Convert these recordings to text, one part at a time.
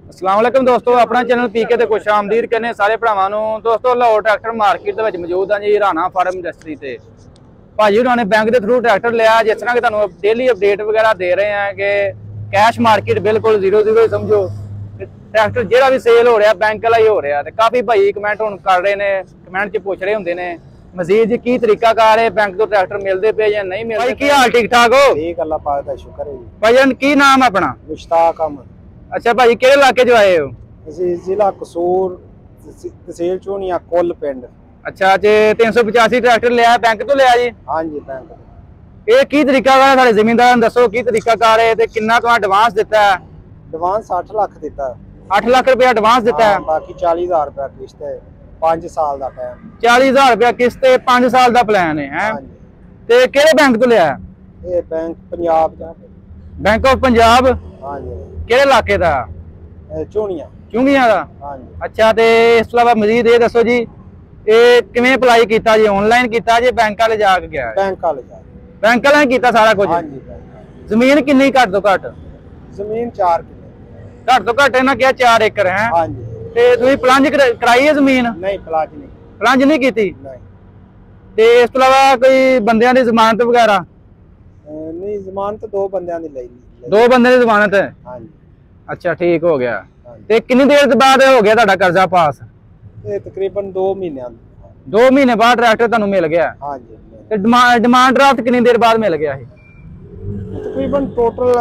अस्सलाम वालेकुम दोस्तों, अपना चैनल पीके ते खुश आमदीद करने सारे भरावां नूं। दोस्तों लाहौर ट्रैक्टर मार्केट दे विच मौजूद हां जी, राणा फार्म इंडस्ट्री ते भाजी हुणां ने बैंक के थ्रू ट्रैक्टर लिया। जिस तरह कि तुहानूं डेली अपडेट वगैरह दे रहे हैं कि कैश मार्केट बिल्कुल जीरो जीरो समझो, ट्रैक्टर जिहड़ा भी सेल हो रहा बैंक वाला ही हो रहा। काफ़ी भाई कमेंट हुण कर रहे हैं, कमेंट च पुछ रहे होंगे ने मजीद जी की तरीकाकार है, बैंक तो ट्रैक्टर मिलते पे या नहीं मिलते। भाई की हाल ठीक ठाक हो? ठीक, अल्लाह पाक दा शुक्र है जी। भाईजान की नाम है अपना? मुश्ताक अहमद। अच्छा भाई, किहड़े इलाके जो आए हो? ਅਸੀਂ ਜ਼ਿਲ੍ਹਾ ਕਸੂਰ, ਤਹਿਸੀਲ ਚੋਣੀਆਂ, ਕੁੱਲ ਪਿੰਡ। अच्छा जे 385 ट्रैक्टर लिया बैंक तो लिया जी? हाँ जी, बैंक। ਇਹ ਕੀ ਤਰੀਕਾਕਾਰ ਹੈ? ਸਾਡੇ ਜ਼ਿਮੀਂਦਾਰਾਂ ਨੂੰ ਦੱਸੋ ਕੀ ਤਰੀਕਾਕਾਰ ਹੈ ਤੇ ਕਿੰਨਾ ਤੁਹਾਨੂੰ ਐਡਵਾਂਸ ਦਿੱਤਾ ਹੈ? ਐਡਵਾਂਸ 8 ਲੱਖ ਦਿੱਤਾ। 8 ਲੱਖ ਰੁਪਏ ਐਡਵਾਂਸ ਦਿੱਤਾ ਹੈ, ਬਾਕੀ 40,000 ਰੁਪਏ ਕਿਸ਼ਤ ਹੈ, 5 ਸਾਲ ਦਾ ਟਾਈਮ। 40,000 ਰੁਪਏ ਕਿਸ਼ਤ ਤੇ 5 ਸਾਲ ਦਾ ਪਲਾਨ ਹੈ ਹਾਂ ਜੀ। ਤੇ ਕਿਹੜੇ ਬੈਂਕ ਤੋਂ ਲਿਆ? ਇਹ bank Punjab the. Bank of Punjab? ਹਾਂ ਜੀ। ਕਿਹੜੇ ਇਲਾਕੇ ਦਾ? ਚੋਣੀਆਂ ਚੁੰਗੀਆਂ ਦਾ। ਹਾਂ ਜੀ। ਅੱਛਾ, ਤੇ ਇਸ ਤੋਂ ਇਲਾਵਾ ਮਜ਼ੀਦ ਇਹ ਦੱਸੋ ਜੀ, ਇਹ ਕਿਵੇਂ ਅਪਲਾਈ ਕੀਤਾ ਜੀ? ਆਨਲਾਈਨ ਕੀਤਾ ਜੀ ਬੈਂਕ ਵਾਲੇ ਜਾ ਕੇ ਗਿਆ? ਬੈਂਕ ਵਾਲੇ ਜਾ ਕੇ। ਬੈਂਕ ਵਾਲਿਆਂ ਨੇ ਕੀਤਾ ਸਾਰਾ ਕੁਝ? ਹਾਂ ਜੀ। ਜ਼ਮੀਨ ਕਿੰਨੀ ਘੱਟ ਤੋਂ ਘੱਟ? ਜ਼ਮੀਨ 4 ਕਿੱਲੇ। ਘੱਟ ਤੋਂ ਘੱਟ ਇਹਨਾਂ ਕਿਹਾ 4 ਏਕੜ ਹੈ। ਹਾਂ ਜੀ। ਤੇ ਤੁਸੀਂ ਪਲੰਜ ਕਰਾਈ ਹੈ ਜ਼ਮੀਨ? ਨਹੀਂ, ਪਲਾਟ ਨਹੀਂ। ਪਲੰਜ ਨਹੀਂ ਕੀਤੀ? ਨਹੀਂ। ਤੇ ਇਸ ਤੋਂ ਇਲਾਵਾ ਕੋਈ ਬੰਦਿਆਂ ਦੀ ਜ਼ਮਾਨਤ ਵਗੈਰਾ? ਨਹੀਂ, ਜ਼ਮਾਨਤ 2 ਬੰਦਿਆਂ ਦੀ ਲਈ। 2 ਬੰਦੇ ਦੀ ਜ਼ਮਾਨਤ ਹੈ? ਹਾਂ ਜੀ। ਅੱਛਾ, ਠੀਕ ਹੋ ਗਿਆ। ਤੇ ਕਿੰਨੀ ਦੇਰ ਦੇ ਬਾਅਦ ਹੋ ਗਿਆ ਤੁਹਾਡਾ ਕਰਜ਼ਾ ਪਾਸ? ਇਹ ਤਕਰੀਬਨ 2 ਮਹੀਨਿਆਂ। 2 ਮਹੀਨੇ ਬਾਅਦ ਟਰੈਕਟਰ ਤੁਹਾਨੂੰ ਮਿਲ ਗਿਆ? ਹਾਂ ਜੀ। ਤੇ ਡਿਮਾਂਡ ਡਰਾਫਟ ਕਿੰਨੀ ਦੇਰ ਬਾਅਦ ਮਿਲ ਗਿਆ ਸੀ? ਤਕਰੀਬਨ ਟੋਟਲ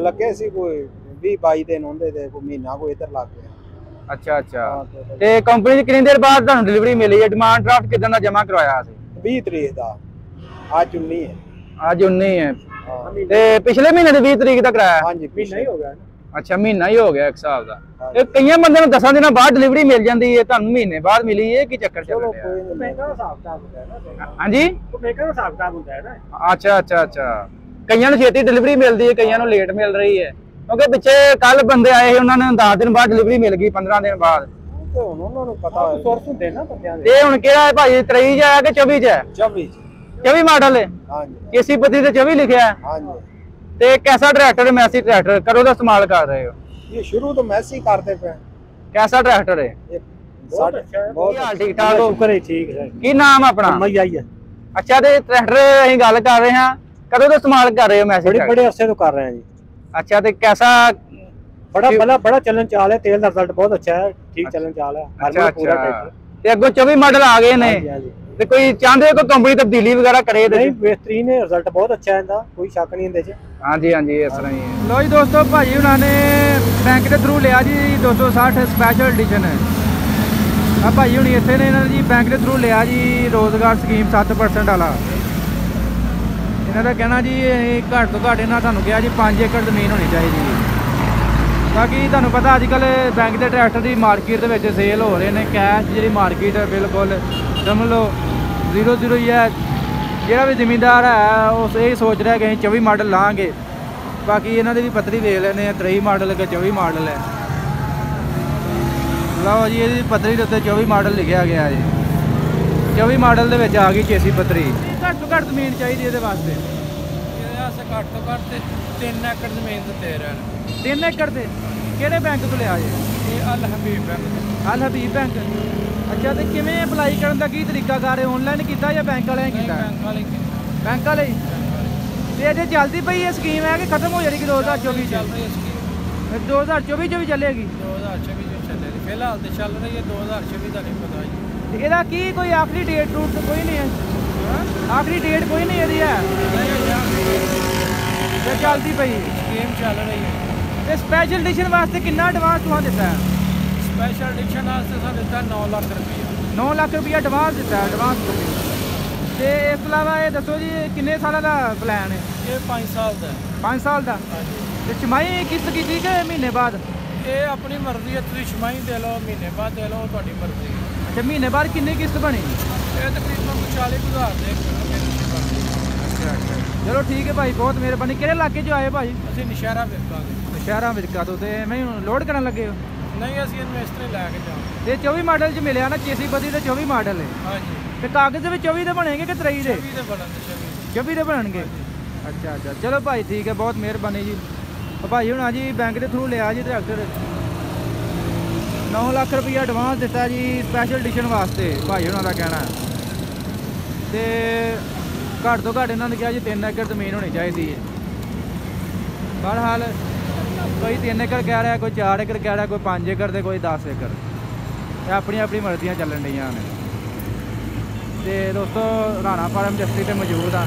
ਲੱਗੇ ਸੀ ਕੋਈ 20-22 ਦਿਨ ਹੁੰਦੇ ਤੇ ਕੋਈ ਮਹੀਨਾ ਕੋਈ ਇੱਧਰ ਲੱਗ ਗਿਆ। ਅੱਛਾ ਅੱਛਾ। ਤੇ ਕੰਪਨੀ 'ਚ ਕਿੰਨੀ ਦੇਰ ਬਾਅਦ ਤੁਹਾਨੂੰ ਡਿਲੀਵਰੀ ਮਿਲੀ ਹੈ? ਡਿਮਾਂਡ ਡਰਾਫਟ ਕਿਦਾਂ ਦਾ ਜਮ੍ਹਾਂ ਕਰਵਾਇਆ ਸੀ? 20 ਤਰੀਕ ਦਾ। ਅੱਜ 19 ਹੈ। ਅੱਜ 19 ਹੈ। ਤੇ ਪਿਛਲੇ ਮਹੀਨੇ ਦੀ 20 ਤਰੀਕ ਦਾ ਕਰਾਇਆ? ਹਾਂਜੀ, ਮਹੀਨਾ ਹੀ ਹੋ ਗਿਆ। ਅੱਛਾ, ਮਹੀਨਾ ਹੀ ਹੋ ਗਿਆ ਇੱਕ ਹਿਸਾਬ ਦਾ। ਇਹ ਕਈਆਂ ਬੰਦਿਆਂ ਨੂੰ 10 ਦਿਨਾਂ ਬਾਅਦ ਡਿਲੀਵਰੀ ਮਿਲ ਜਾਂਦੀ ਹੈ, ਤੁਹਾਨੂੰ ਮਹੀਨੇ ਬਾਅਦ ਮਿਲੀ ਹੈ, ਕੀ ਚੱਕਰ ਚੱਲ ਰਿਹਾ? ਮਹਿੰਗਾ ਹਿਸਾਬ ਕਿਤਾਬ ਹੁੰਦਾ ਹੈ ਨਾ। ਹਾਂਜੀ, ਮਹਿੰਗਾ ਹਿਸਾਬ ਕਿਤਾਬ ਹੁੰਦਾ ਹੈ ਨਾ। ਅੱਛਾ ਅੱਛਾ ਅੱਛਾ। ਕਈਆਂ ਨੂੰ ਛੇਤੀ ਡਿਲੀਵਰੀ ਮਿਲਦੀ ਹੈ, ਕਈਆਂ ਨੂੰ ਲੇਟ ਮਿਲ ਰਹੀ ਹੈ। ਕਿਉਂਕਿ ਪਿੱਛੇ ਕੱਲ ਬੰਦੇ ਆਏ ਸੀ, ਉਹਨਾਂ ਨੇ 10 ਦਿਨ ਬਾਅਦ ਡਿਲੀਵਰੀ ਮਿਲ ਗਈ, 15 ਦਿਨ ਬਾਅਦ। ਤੇ ਹੁਣ ਉਹਨਾਂ ਨੂੰ ਪਤਾ ਹੈ ਸੋਰਸ ਹੁੰਦੇ ਨਾ ਬੰਦਿਆਂ ਦੇ। ਇਹ ਹੁਣ ਕਿਹੜਾ ਹੈ ਭਾਈ, 23 ਚ ਆਇਆ ਕਿ 24 ਚ ਹੈ? 24 ਮਾਡਲ ਹੈ। ਹਾਂਜੀ। ਕੇਸੀ ਪਤੀ ਤੇ 24 ਲਿਖਿਆ ਹੈ। ਹਾਂਜੀ। ਤੇ कैसा ट्रैक्टर है? मैसी ट्रैक्टर करो का इस्तेमाल कर रहे हो? ये शुरू तो मैसी करते पे। कैसा ट्रैक्टर है? बहुत अच्छा है। बहुत ठीक ठाक हो? शुक्र है, ठीक है। की नाम अपना? मैया ही है। अच्छा, तो ट्रैक्टर ਅਸੀਂ ਗੱਲ ਕਰ ਰਹੇ ਹਾਂ, ਕਦੋਂ ਤੋਂ ਇਸਤੇਮਾਲ ਕਰ ਰਹੇ ਹੋ ਮੈਸੀ? बड़े अरसे तो कर रहे हैं जी। अच्छा, तो कैसा? बड़ा चलन चाल है, तेल का रिजल्ट बहुत अच्छा है, ठीक चलन चाल है। अच्छा अच्छा। ते अगो 24 मॉडल आ गए ने, ਤੇ ਕੋਈ ਚਾਹੁੰਦੇ ਹੋ ਕੋਈ ਕੰਪਨੀ ਤਬਦੀਲੀ ਵਗੈਰਾ ਕਰੇ? ਨਹੀਂ, ਬਿਹਤਰੀਨ ਹੈ, ਰਿਜ਼ਲਟ ਬਹੁਤ ਅੱਛਾ ਹੈ ਇਹਦਾ, ਕੋਈ ਸ਼ੱਕ ਨਹੀਂ ਇਹਦੇ 'ਚ। ਹਾਂਜੀ ਹਾਂਜੀ, ਇਸ ਤਰ੍ਹਾਂ ਹੀ ਹੈ। ਲੋ ਜੀ ਦੋਸਤੋ, ਭਾਜੀ ਉਹਨਾਂ ਨੇ ਬੈਂਕ ਦੇ ਥਰੂ ਲਿਆ ਜੀ 260 ਸਪੈਸ਼ਲ ਐਡੀਸ਼ਨ। ਆ ਭਾਜੀ ਹੁਣੀ ਇੱਥੇ ਨੇ, ਇਹਨਾਂ ਨੇ ਜੀ ਬੈਂਕ ਦੇ ਥਰੂ ਲਿਆ ਜੀ ਰੋਜ਼ਗਾਰ ਸਕੀਮ 7% ਵਾਲਾ। ਇਹਨਾਂ ਦਾ ਕਹਿਣਾ ਜੀ ਘੱਟ ਤੋਂ ਘੱਟ ਇਹਨਾਂ ਤੁਹਾਨੂੰ ਕਿਹਾ ਜੀ 5 ਏਕੜ ਜ਼ਮੀਨ ਹੋਣੀ ਚਾਹੀਦੀ ਹੈ। ਬਾਕੀ ਤੁਹਾਨੂੰ ਪਤਾ ਅੱਜ ਕੱਲ੍ਹ ਬੈਂਕ ਦੇ ਟਰੈਕਟਰ ਦੀ ਮਾਰਕੀਟ ਦੇ ਵਿੱਚ ਸੇਲ ਹੋ ਰਹੇ ਨੇ। ਕੈਸ਼ ਜਿਹੜੀ ਮਾਰਕੀਟ ਹੈ ਬਿਲਕੁਲ ਸਮਝ ਲਓ ਜ਼ੀਰੋ ਜ਼ੀਰੋ ਹੀ ਹੈ। ਜਿਹੜਾ ਵੀ ਜ਼ਿਮੀਂਦਾਰ ਹੈ ਉਹ ਇਹ ਸੋਚ ਰਿਹਾ ਕਿ ਅਸੀਂ 24 ਮਾਡਲ ਲਾਂਗੇ। ਬਾਕੀ ਇਹਨਾਂ ਦੀ ਵੀ ਪੱਤਰੀ ਦੇਖ ਲੈਂਦੇ ਆ, 23 ਮਾਡਲ ਕਿ 24 ਮਾਡਲ ਹੈ। ਲਓ ਜੀ, ਇਹਦੀ ਪੱਤਰੀ ਦੇ ਉੱਤੇ 24 ਮਾਡਲ ਲਿਖਿਆ ਗਿਆ ਜੀ। 24 ਮਾਡਲ ਦੇ ਵਿੱਚ ਆ ਗਈ ਚੇਸੀ ਪੱਤਰੀ। ਘੱਟ ਤੋਂ ਘੱਟ ਜ਼ਮੀਨ ਚਾਹੀਦੀ ਇਹਦੇ ਵਾਸਤੇ? ਇਹਦੇ ਵਾਸਤੇ ਘੱਟ ਤੋਂ ਘੱਟ 3 ਏਕੜ ਜ਼ਮੀਨ ਤੇ ਦੇ ਰਹੇ ਨੇ। 3 ਏਕੜ ਤੇ ਕਿਹੜੇ ਬੈਂਕ ਤੋਂ ਲਿਆ ਜੀ? ਇਹ ਅਲ ਹਬੀਬ ਬੈਂਕ। ਅਲ ਹਬੀਬ ਬੈਂਕ। ਅੱਛਾ, ਤੇ ਕਿਵੇਂ ਅਪਲਾਈ ਕਰਨ ਦਾ ਕੀ ਤਰੀਕਾਕਾਰ ਹੈ? ਆਨਲਾਈਨ ਕੀਤਾ ਜਾਂ ਬੈਂਕ ਵਾਲਿਆਂ ਨੇ ਕੀਤਾ? ਬੈਂਕ ਵਾਲੇ। ਤੇ ਅਜੇ ਚੱਲਦੀ ਪਈ ਇਹ ਸਕੀਮ ਹੈ ਕਿ ਖਤਮ ਹੋ ਜਾਏਗੀ 2024 ਚ? ਚੱਲ ਰਹੀ ਹੈ ਸਕੀਮ। 2024 ਚ ਵੀ ਚੱਲੇਗੀ? 2024 ਚ ਚੱਲੇਗੀ, ਫਿਲਹਾਲ ਤੇ ਚੱਲ ਰਹੀ ਹੈ। 2024 ਦਾ ਨਹੀਂ ਪਤਾ ਜੀ। ਤੇ ਇਹਦਾ ਕੀ ਕੋਈ ਆਖਰੀ ਡੇਟ ਰੂਟ ਕੋਈ ਨਹੀਂ ਹੈ? ਆਖਰੀ ਡੇਟ ਕੋਈ ਨਹੀਂ ਇਹਦੀ ਹੈ? ਤੇ ਚੱਲਦੀ ਪਈ ਸਕੀਮ ਚੱਲ ਰਹੀ ਹੈ। ਤੇ ਸਪੈਸ਼ਲ ਐਡੀਸ਼ਨ ਵਾਸਤੇ ਕਿੰਨਾ ਐਡਵਾਂਸ ਤੁਹਾਨੂੰ ਦਿੱਤਾ ਹੈ? ਸਪੈਸ਼ਲ ਐਡੀਸ਼ਨ ਵਾਸਤੇ ਸਾਨੂੰ ਦਿੱਤਾ 9 ਲੱਖ ਰੁਪਈਆ। 9 ਲੱਖ ਰੁਪਈਆ ਐਡਵਾਂਸ ਦਿੱਤਾ, ਐਡਵਾਂਸ। ਤੇ ਇਸ ਤੋਂ ਇਲਾਵਾ ਇਹ ਦੱਸੋ ਜੀ ਕਿੰਨੇ ਸਾਲਾਂ ਦਾ ਪਲਾਨ ਹੈ? ਇਹ 5 ਸਾਲ ਦਾ। 5 ਸਾਲ ਦਾ। ਹਾਂਜੀ। ਤੇ ਛਮਾਈ ਕਿਸ਼ਤ ਕੀਤੀ ਕਿ ਮਹੀਨੇ ਬਾਅਦ? ਇਹ ਆਪਣੀ ਮਰਜ਼ੀ ਹੈ, ਤੁਸੀਂ ਛਮਾਈ ਦੇ ਲਓ, ਮਹੀਨੇ ਬਾਅਦ ਦੇ ਲਓ, ਤੁਹਾਡੀ ਮਰਜ਼ੀ। ਅੱਛਾ, ਮਹੀਨੇ ਬਾਅਦ ਕਿੰਨੀ ਕਿਸ਼ਤ ਬਣੀ? ਇਹ ਤਕਰੀਬਨ 40,000 ਦੇ। ਚਲੋ ਠੀਕ ਹੈ ਭਾਈ, ਬਹੁਤ ਮਿਹਰਬਾਨੀ। ਕਿਹੜੇ ਇਲਾਕੇ 'ਚ ਆਏ ਭਾਈ? ਅਸੀਂ ਨਸ਼ਹਿਰਾ ਵੇਚਾਂਗੇ। ਨਸ਼ਹਿਰਾ ਵਿਰਕਾ ਤੋਂ। ਤੇ ਮੈਂ ਲੋਡ ਕਰਨ ਲੱਗੇ ਹੋ? ਨਹੀਂ, ਅਸੀਂ ਇਹਨੂੰ ਇਸ ਤਰ੍ਹਾਂ ਲੈ ਕੇ ਜਾਵਾਂਗੇ। ਤੇ 24 ਮਾਡਲ 'ਚ ਮਿਲਿਆ ਨਾ ਚੇਸੀ ਬਦੀ ਤੇ 24 ਮਾਡਲ ਹੈ? ਹਾਂਜੀ। ਤੇ ਕਾਗਜ਼ ਦੇ ਵਿੱਚ 24 ਦੇ ਬਣੇਗੇ ਕਿ 23 ਦੇ? 24 ਦੇ ਬਣਨਗੇ। 24 ਦੇ ਬਣਨਗੇ। ਅੱਛਾ ਅੱਛਾ, ਚਲੋ ਭਾਈ ਠੀਕ ਹੈ, ਬਹੁਤ ਮਿਹਰਬਾਨੀ ਜੀ। ਭਾਈ ਹੁਣ ਜੀ ਬੈਂਕ ਦੇ ਥਰੂ ਲਿਆ ਜੀ ਟਰੈਕਟਰ। 9 ਲੱਖ ਰੁਪਈਆ ਐਡਵਾਂਸ ਦਿੱਤਾ ਜੀ ਸਪੈਸ਼ਲ ਐਡੀਸ਼ਨ ਵਾਸਤੇ ਭਾਈ ਉਹਨਾਂ ਦਾ ਕਹਿਣਾ। ਤੇ ਘੱਟ ਤੋਂ ਘੱਟ ਇਹਨਾਂ ਨੇ ਕਿਹਾ ਜੀ 3 ਏਕੜ ਜ਼ਮੀਨ ਹੋਣੀ ਚਾਹੀਦੀ ਹੈ। ਬਹਰਹਾਲ ਕੋਈ 3 ਏਕੜ ਕਹਿ ਰਿਹਾ, ਕੋਈ 4 ਏਕੜ ਕਹਿ ਰਿਹਾ, ਕੋਈ 5 ਏਕੜ ਤੇ ਕੋਈ 10 ਏਕੜ। ਇਹ ਆਪਣੀ ਆਪਣੀ ਮਰਜ਼ੀਆਂ ਚੱਲਣ ਡੀਆਂ ਨੇ। ਤੇ ਦੋਸਤੋ ਰਾਣਾ ਫਾਰਮ ਜਸਤੀ ਤੇ ਮੌਜੂਦ ਆ।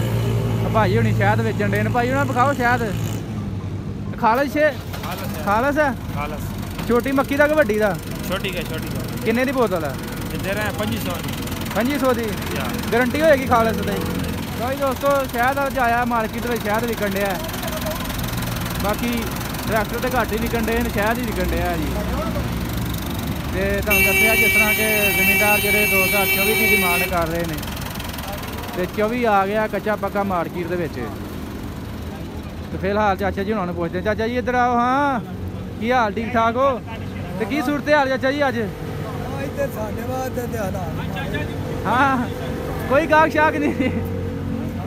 ਭਾਈ ਹੁਣੀ ਸ਼ਹਿਦ ਵੇਚਣ ਡੇ ਨੇ। ਭਾਈ ਉਹਨਾਂ ਨੂੰ ਵਿਖਾਓ ਸ਼ਹਿਦ। ਖਾਲਸ ਖਾਲਸ ਹੈ। खालस ਛੋਟੀ ਮੱਕੀ ਦਾ ਕਿ ਵੱਡੀ ਦਾ? छोटी का ਕਿੰਨੇ ਦੀ ਬੋਤਲ ਹੈ? दे रहे हैं 2500 2500 ਦੀ ਗਾਰੰਟੀ ਹੋਏਗੀ ਖਾਲਸ ਦੀ। ਕੋਈ ਦੋਸਤੋ ਸ਼ਹਿਦ ਅੱਜ ਆਇਆ ਮਾਰਕੀਟ ਵਿੱਚ, ਸ਼ਹਿਦ ਵਿਕਣ ਡਿਆ। ਬਾਕੀ ਟਰੈਕਟਰ ਤੇ ਘੱਟ ਹੀ ਵਿਕਣ ਡੇ ਨੇ, ਸ਼ਹਿਦ ਹੀ ਵਿਕਣ ਡਿਆ ਜੀ। ਤੇ ਤੁਹਾਨੂੰ ਦੱਸਿਆ ਜਿਸ ਤਰ੍ਹਾਂ ਕਿ ਜ਼ਮੀਂਦਾਰ ਜਿਹੜੇ 2024 ਦੀ ਡਿਮਾਂਡ ਕਰ ਰਹੇ ਨੇ ਤੇ 24 ਆ ਗਿਆ ਕੱਚਾ ਪੱਕਾ ਮਾਰਕੀਟ ਦੇ ਵਿੱਚ। ਤੇ ਫਿਲਹਾਲ ਚਾਚਾ ਜੀ ਉਹਨਾਂ ਨੂੰ ਪੁੱਛਦੇ। ਚਾਚਾ ਜੀ ਇੱਧਰ ਆਓ। ਹਾਂ, ਕੀ ਹਾਲ? ਠੀਕ ਠਾਕ ਹੋ? ਤੇ ਕੀ ਸੂਰਤ ਹਾਲ ਚਾਚਾ ਜੀ ਅੱਜ? ਇੱਥੇ ਸਾਡੇ ਵਾਸਤੇ ਤੇ ਹਾਲਾਤ ਹਾਂ, ਕੋਈ ਗਾਹਕ ਸ਼ਾਕ ਨਹੀਂ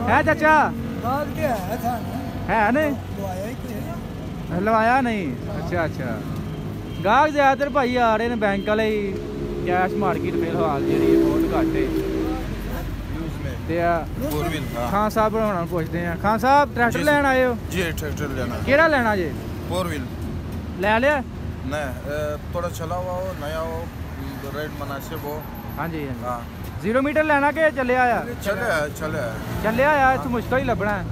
ਹੈ ਚਾਚਾ? ਬਾਗ ਤੇ ਹੈ ਸਾਨੂੰ ਹੈ ਨੇ ਲਵਾਇਆ ਹੀ ਕੋਈ ਲਵਾਇਆ ਨਹੀਂ? ਅੱਛਾ ਗਾਹਕ ਜ਼ਿਆਦਾਤਰ ਭਾਈ ਆ ਰਹੇ ਨੇ ਬੈਂਕ ਵਾਲੇ ਹੀ। ਕੈਸ਼ ਮਾਰਕੀਟ ਫਿਲਹਾਲ ਜਿਹੜੀ ਬਹੁਤ ਘੱਟ ਹੈ। ਤੇ ਖਾਨ ਸਾਹਿਬ ਹੋਣਾ ਨੂੰ ਪੁੱਛਦੇ ਆ। ਖਾਨ ਸਾਹਿਬ ਟਰੈਕਟਰ ਲੈਣ ਆਏ ਹੋ? जी ट्रैक्टर लेना ਕਿਹੜਾ ਲੈਣਾ ਜੇ? 4 व्हील ਲੈ ਲਿਆ? नया थोड़ा चला हुआ हो, नया हो, रेट मुनासिब हो। ਹਾਂਜੀ ਹਾਂਜੀ। हाँ 0 ਮੀਟਰ ਲੈਣਾ ਕਿ ਚੱਲਿਆ ਆ? चले ਚੱਲਿਆ ਆ। ਇੱਥੇ ਮੁਸ਼ਕਲ ਹੀ ਲੱਭਣਾ।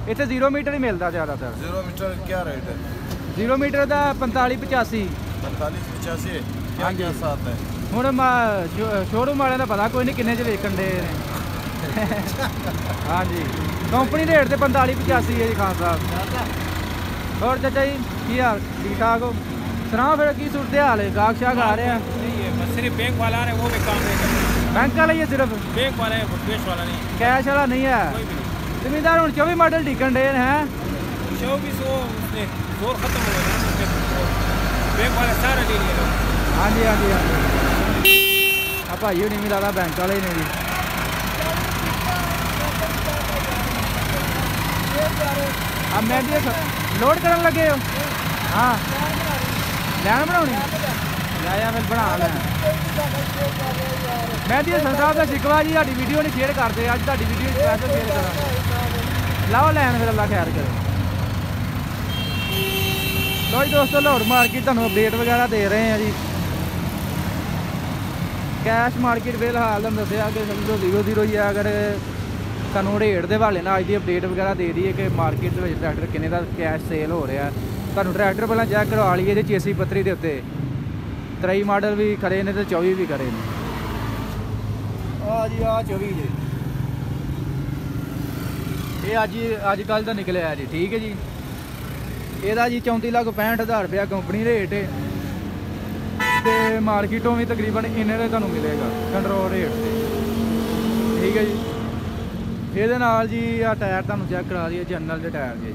ਇੱਥੇ 0 ਮੀਟਰ ਹੀ ਮਿਲਦਾ ਜ਼ਿਆਦਾਤਰ। 0 मीटर क्या रेट है? 0 ਮੀਟਰ ਦਾ 45-85। 45-85 क्या हाँ जी। क्या साथ है? ਹੁਣ ਸ਼ੋਰੂਮ ਵਾਲਿਆਂ ਦਾ ਪਤਾ ਕੋਈ ਨਹੀਂ ਕਿੰਨੇ ਚ ਵੇਚਣ ਦੇ ਨੇ। ਹਾਂਜੀ ਕੰਪਨੀ ਰੇਟ ਤੇ 45-85 ਹੈ ਜੀ ਖਾਨ ਸਾਹਿਬ। ਹੋਰ ਚਾਚਾ ਜੀ ਕੀ ਹਾਲ? ਠੀਕ ਠਾਕ ਹੋ? ਸੁਣਾਓ ਫਿਰ ਕੀ ਸੂਰਤ ਹਾਲ ਹੈ? ਗਾਹਕ ਸ਼ਾਕ ਆ ਰਹੇ ਆ? सिर्फ बैंक वाला है वो भी काम नहीं करते। ਬੈਂਕ ਵਾਲਾ ਹੀ ਹੈ ਸਿਰਫ? बैंक वाला है, कैश वाला नहीं, ਕੈਸ਼ ਵਾਲਾ ਨਹੀਂ ਹੈ। कोई भी नहीं। ਜ਼ਿਮੀਂਦਾਰ ਹੁਣ 24 ਮਾਡਲ ਢੀਕਣ ਦੇ ਨੇ ਹੈ। 2400 उसने जोर खत्म हो गया। बैंक वाले सारे ले लिए लोग। ਹਾਂਜੀ ਆ ਭਾਈ ਹੁਣੀ ਵੀ ਲਾਦਾ ਬੈਂਕ ਵਾਲੇ ਨੇ ਜੀ। ਆ ਮੈਂ ਵੀ ਲੋਡ ਕਰਨ ਲੱਗੇ ਹੋ? ਹਾਂ ਲੈਣ ਬਣਾਉਣੀ ਲੈ ਆ ਫਿਰ ਬਣਾ ਲੈ। ਮੈਂ ਜੀ ਸਾਹਿਬ ਦਾ ਸ਼ਿਕਵਾ ਜੀ ਸਾਡੀ ਵੀਡੀਓ ਨਹੀਂ ਸ਼ੇਅਰ ਕਰਦੇ। ਅੱਜ ਤੁਹਾਡੀ ਵੀਡੀਓ ਸਪੈਸ਼ਲ ਸ਼ੇਅਰ ਕਰਾਂਗੇ। ਲਾਓ ਲੈਣ ਫਿਰ ਅੱਲਾ ਖੈਰ ਕਰੇ। ਲੋ ਜੀ ਦੋਸਤੋ ਲਾਹੌਰ ਮਾਰਕੀਟ ਤੁਹਾਨੂੰ ਅਪਡੇਟ ਵਗੈਰਾ ਦੇ ਰਹੇ ਆ ਜੀ। ਕੈਸ਼ ਮਾਰਕੀਟ ਫਿਲਹਾਲ ਤੁਹਾਨੂੰ ਦੱਸਿਆ ਕਿ ਸਮਝੋ 0-0 ਹੀ ਆ। ਅਗਰ ਤੁਹਾਨੂੰ ਰੇਟ ਦੇ ਹਵਾਲੇ ਨਾਲ ਅੱਜ ਦੀ ਅਪਡੇਟ ਵਗੈਰਾ ਦੇ ਦਈਏ ਕਿ ਮਾਰਕੀਟ ਦੇ ਵਿੱਚ ਟਰੈਕਟਰ ਕਿੰਨੇ ਦਾ ਕੈਸ਼ ਸੇਲ ਹੋ ਰਿਹਾ। ਤੁਹਾਨੂੰ ਟਰੈਕਟਰ ਪਹਿਲਾਂ ਚੈੱਕ ਕਰਵਾ ਲਈਏ ਇਹਦੇ ਚੇਸੀ ਪੱਤਰੀ ਦੇ ਉੱਤੇ 23 ਮਾਡਲ ਵੀ ਖੜੇ ਨੇ ਤੇ 24 ਵੀ ਖੜੇ ਨੇ। ਆ ਜੀ ਆ 24 ਜੀ ਇਹ ਅੱਜ ਕੱਲ੍ਹ ਦਾ ਨਿਕਲਿਆ ਜੀ। ਠੀਕ ਹੈ ਜੀ। ਇਹਦਾ ਜੀ 34,65,000 ਰੁਪਇਆ ਕੰਪਨੀ ਰੇਟ ਹੈ ਤੇ ਮਾਰਕੀਟੋਂ ਵੀ ਤਕਰੀਬਨ ਇੰਨੇ ਦਾ ਤੁਹਾਨੂੰ ਮਿਲੇਗਾ ਕੰਟਰੋਲ ਰੇਟ ਤੇ। ਠੀਕ ਹੈ ਜੀ। ਇਹਦੇ ਨਾਲ ਜੀ ਆ ਟਾਇਰ ਤੁਹਾਨੂੰ ਚੈੱਕ ਕਰਾ ਦਈਏ ਜਨਰਲ ਦੇ ਟਾਇਰ ਜੀ।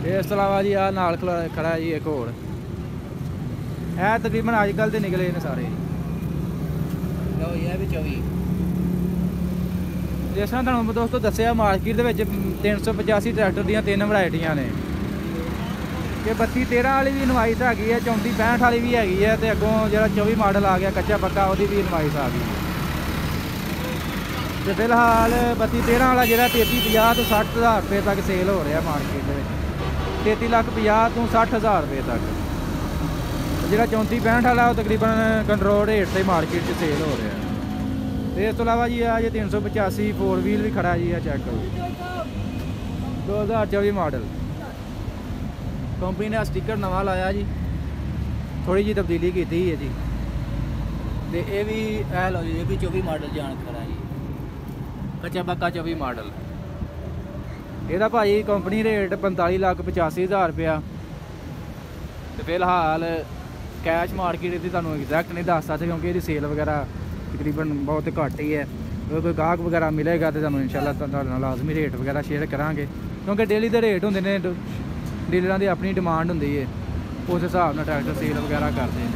ਇਸ ਤੋਂ ਇਲਾਵਾ ਜੀ ਆ ਨਾਲ ਖੜਾ ਜੀ ਇੱਕ ਹੋਰ। ਇਹ ਤਕਰੀਬਨ ਅੱਜ ਕੱਲ੍ਹ ਦੇ ਨਿਕਲੇ ਨੇ ਸਾਰੇ। ਲਓ ਇਹ ਵੀ 24। ਜਿਸ ਤਰ੍ਹਾਂ ਤੁਹਾਨੂੰ ਦੋਸਤੋ ਦੱਸਿਆ ਮਾਰਕੀਟ ਦੇ ਵਿੱਚ 385 ਟਰੈਕਟਰ ਦੀਆਂ 3 ਵਰਾਇਟੀਆਂ ਨੇ ਕਿ 32-13 ਵਾਲੀ ਵੀ ਇਨਵਾਈਸ ਹੈਗੀ ਹੈ, 34-65 ਵਾਲੀ ਵੀ ਹੈਗੀ ਹੈ ਤੇ ਅੱਗੋਂ ਜਿਹੜਾ 24 ਮਾਡਲ ਆ ਗਿਆ ਕੱਚਾ ਪੱਕਾ ਉਹਦੀ ਵੀ ਇਨਵਾਈਸ ਆ ਗਈ। ਤੇ ਫਿਲਹਾਲ 32-13 ਵਾਲਾ ਜਿਹੜਾ 33,50 ਤੋਂ 60,000 ਰੁਪਏ ਤੱਕ ਸੇਲ ਹੋ ਰਿਹਾ ਮਾਰਕੀਟ ਦੇ ਵਿੱਚ। 33,50,000 ਤੋਂ 60,000 ਰੁਪਏ ਤੱਕ। ਜਿਹੜਾ 34-65 ਵਾਲਾ ਉਹ ਤਕਰੀਬਨ ਕੰਟਰੋਲ ਰੇਟ ਤੇ ਮਾਰਕੀਟ 'ਚ ਸੇਲ ਹੋ ਰਿਹਾ। ਤੇ ਇਸ ਤੋਂ ਇਲਾਵਾ ਜੀ ਆ ਜੇ 385 4 ਵੀਲ ਵੀ ਖੜਾ ਜੀ। ਆ ਚੈੱਕ ਕਰੋ 2024 ਮਾਡਲ। ਕੰਪਨੀ ਨੇ ਸਟicker ਨਵਾਂ ਲਾਇਆ ਜੀ, ਥੋੜੀ ਜਿਹੀ ਤਬਦੀਲੀ ਕੀਤੀ ਹੈ ਜੀ। ਤੇ ਇਹ ਵੀ ਇਹ ਲਓ ਜੀ, ਇਹ ਵੀ 24 ਮਾਡਲ ਜਾਣ ਖੜਾ ਜੀ, ਕੱਚਾ ਪੱਕਾ 24 ਮਾਡਲ। ਇਹਦਾ ਭਾਈ ਕੰਪਨੀ ਰੇਟ 45,85,000 ਰੁਪਇਆ। ਤੇ ਫਿਲਹਾਲ ਕੈਸ਼ ਮਾਰਕੀਟ ਦੀ ਤੁਹਾਨੂੰ ਐਗਜ਼ੈਕਟ ਨਹੀਂ ਦੱਸ ਸਕਦੇ ਕਿਉਂਕਿ ਇਹਦੀ ਸੇਲ ਵਗੈਰਾ ਤਕਰੀਬਨ ਬਹੁਤ ਘੱਟ ਹੀ ਹੈ। ਕੋਈ ਗਾਹਕ ਵਗੈਰਾ ਮਿਲੇਗਾ ਤੇ ਤੁਹਾਨੂੰ ਇਨਸ਼ਾਅੱਲਾ ਤੁਹਾਡੇ ਨਾਲ ਲਾਜ਼ਮੀ ਰੇਟ ਵਗੈਰਾ ਸ਼ੇਅਰ ਕਰਾਂਗੇ ਕਿਉਂਕਿ ਡੇਲੀ ਦੇ ਰੇਟ ਹੁੰਦੇ ਨੇ, ਡੀਲਰਾਂ ਦੀ ਆਪਣੀ ਡਿਮਾਂਡ ਹੁੰਦੀ ਹੈ, ਉਸ ਹਿਸਾਬ ਨਾਲ ਟਰੈਕਟਰ ਸੇਲ ਵਗੈਰਾ ਕਰਦੇ ਨੇ।